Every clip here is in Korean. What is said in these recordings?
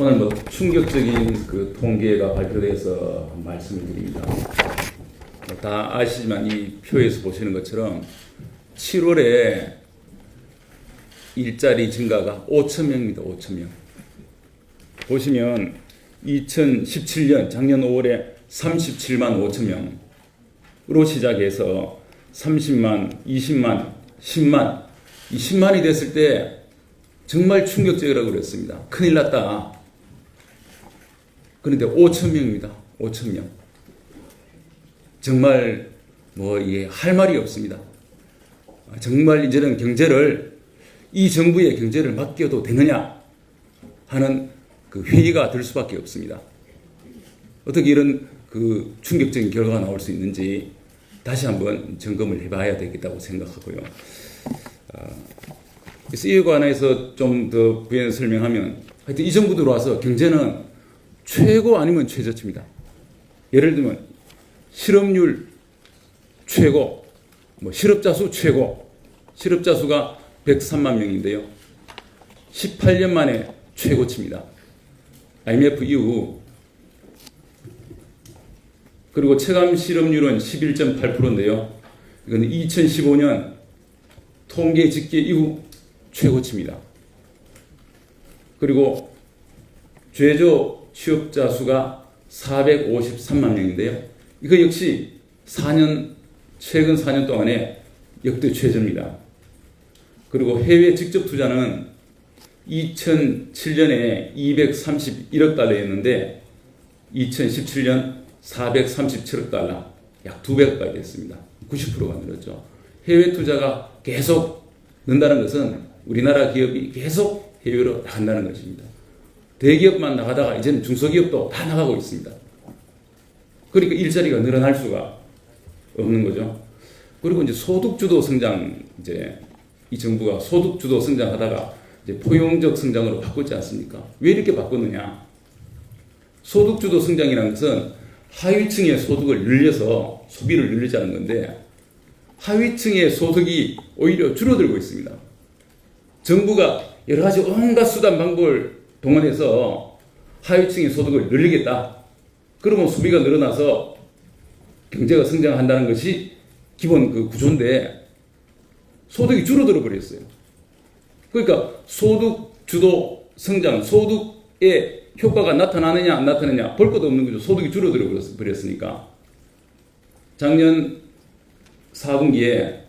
오늘 충격적인 그 통계가 발표돼서 말씀을 드립니다. 다 아시지만 이 표에서 보시는 것처럼 7월에 일자리 증가가 5,000명입니다. 5,000명. 보시면 2017년 작년 5월에 37만 5,000명으로 시작해서 30만, 20만, 10만, 이 10만이 됐을 때 정말 충격적이라고 그랬습니다. 큰일 났다. 그런데 5,000명입니다. 5,000명. 정말 이게 할 말이 없습니다. 정말 이제는 경제를 이 정부의 경제를 맡겨도 되느냐 하는 그 회의가 될 수밖에 없습니다. 어떻게 이런 그 충격적인 결과가 나올 수 있는지 다시 한번 점검을 해봐야 되겠다고 생각하고요. 그래서 이에 관해서 좀 더 부연 설명하면 하여튼 이 정부 들어와서 경제는 최고 아니면 최저치입니다. 예를 들면 실업률 최고, 실업자 수 최고, 실업자 수가 103만 명인데요. 18년 만에 최고치입니다. IMF 이후. 그리고 체감 실업률은 11.8%인데요. 이건 2015년 통계 집계 이후 최고치입니다. 그리고 최저 취업자 수가 453만 명인데요. 이거 역시 최근 4년 동안에 역대 최저입니다. 그리고 해외 직접 투자는 2007년에 231억 달러였는데 2017년 437억 달러, 약 2배가까지 됐습니다. 90%가 늘었죠. 해외 투자가 계속 는다는 것은 우리나라 기업이 계속 해외로 나간다는 것입니다. 대기업만 나가다가 이제는 중소기업도 다 나가고 있습니다. 그러니까 일자리가 늘어날 수가 없는 거죠. 그리고 이제 소득주도 성장, 이 정부가 소득주도 성장하다가 이제 포용적 성장으로 바꿨지 않습니까? 왜 이렇게 바꿨느냐? 소득주도 성장이라는 것은 하위층의 소득을 늘려서 소비를 늘리자는 건데 하위층의 소득이 오히려 줄어들고 있습니다. 정부가 여러 가지 온갖 수단 방법을 동원해서 하위층의 소득을 늘리겠다. 그러면 소비가 늘어나서 경제가 성장한다는 것이 기본 그 구조인데 소득이 줄어들어 버렸어요. 그러니까 소득 주도 성장, 소득의 효과가 나타나느냐 안 나타나느냐 볼 것도 없는 거죠. 소득이 줄어들어 버렸으니까. 작년 4분기에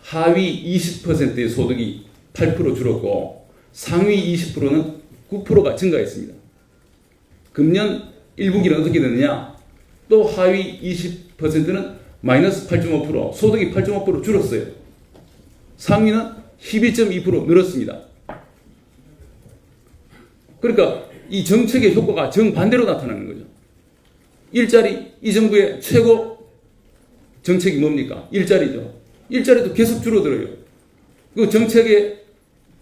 하위 20%의 소득이 8% 줄었고 상위 20%는 9%가 증가했습니다. 금년 1분기는 어떻게 됐느냐? 또 하위 20%는 마이너스 8.5%, 소득이 8.5% 줄었어요. 상위는 12.2% 늘었습니다. 그러니까 이 정책의 효과가 정반대로 나타나는 거죠. 일자리, 이 정부의 최고 정책이 뭡니까? 일자리죠. 일자리도 계속 줄어들어요. 그 정책의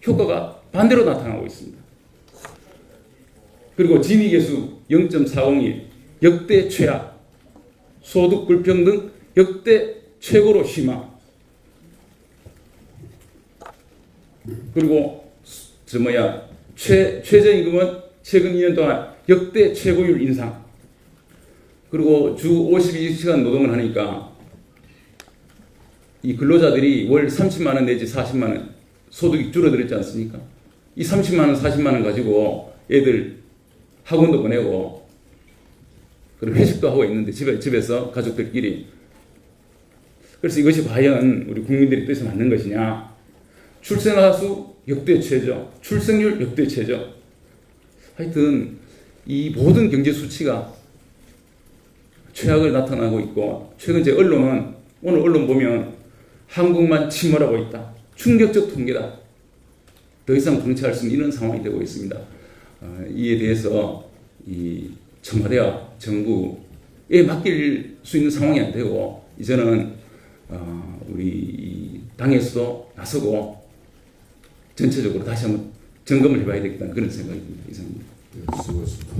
효과가 반대로 나타나고 있습니다. 그리고 진위계수 0.401 역대 최악, 소득 불평등 역대 최고로 심화. 그리고 최저임금은 최근 2년 동안 역대 최고율 인상. 그리고 주 52시간 노동을 하니까 이 근로자들이 월 30만 원 내지 40만 원 소득이 줄어들었지 않습니까? 이 30만 원, 40만 원 가지고 애들 학원도 보내고 그리고 회식도 하고 있는데 집에서 가족들끼리. 그래서 이것이 과연 우리 국민들의 뜻에 맞는 것이냐? 출생아 수 역대 최저, 출생률 역대 최저. 하여튼 이 모든 경제 수치가 최악을 나타나고 있고 최근 언론은 오늘 언론 보면 한국만 침몰하고 있다. 충격적 통계다. 더 이상 통치할 수 없는 이런 상황이 되고 있습니다. 이에 대해서 이 청와대와 정부에 맡길 수 있는 상황이 안 되고 이제는 우리 당에서도 나서고 전체적으로 다시 한번 점검을 해봐야 되겠다는 그런 생각이 듭니다. 이상입니다. 네, 수고하셨습니다.